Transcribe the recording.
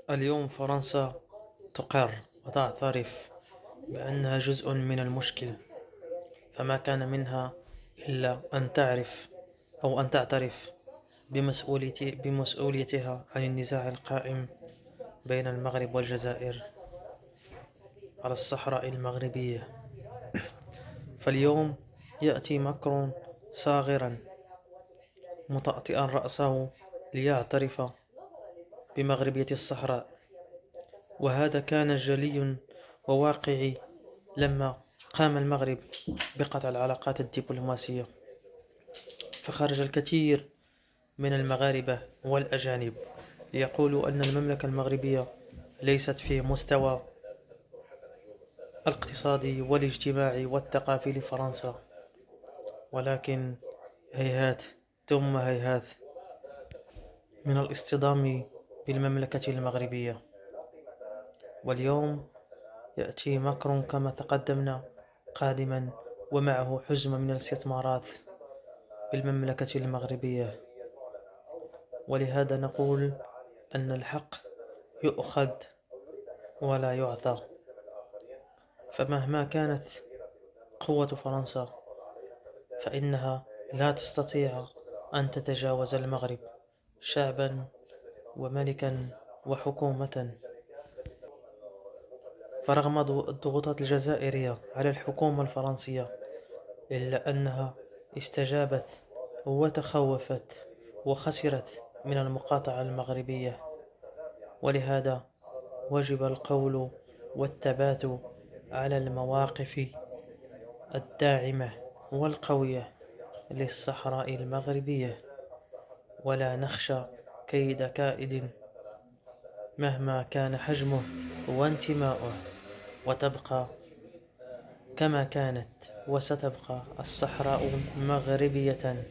اليوم فرنسا تقر وتعترف بأنها جزء من المشكل، فما كان منها إلا أن تعترف بمسؤوليتها عن النزاع القائم بين المغرب والجزائر على الصحراء المغربية. فاليوم يأتي ماكرون صاغرا مطأطئا رأسه ليعترف بمغربية الصحراء، وهذا كان جلي وواقعي لما قام المغرب بقطع العلاقات الدبلوماسية. فخرج الكثير من المغاربة والأجانب ليقولوا أن المملكة المغربية ليست في مستوى الاقتصادي والاجتماعي والثقافي لفرنسا، ولكن هيهات ثم هيهات من الاصطدام بالمملكة المغربية. واليوم يأتي ماكرون كما تقدمنا قادما ومعه حزمة من الاستثمارات بالمملكة المغربية، ولهذا نقول أن الحق يؤخذ ولا يعطى. فمهما كانت قوة فرنسا فإنها لا تستطيع أن تتجاوز المغرب شعبا وملكا وحكومة. فرغم الضغوطات الجزائرية على الحكومة الفرنسية إلا أنها استجابت وتخوفت وخسرت من المقاطعة المغربية، ولهذا وجب القول والثبات على المواقف الداعمة والقوية للصحراء المغربية، ولا نخشى كيد كائد مهما كان حجمه وانتماؤه، وتبقى كما كانت وستبقى الصحراء مغربية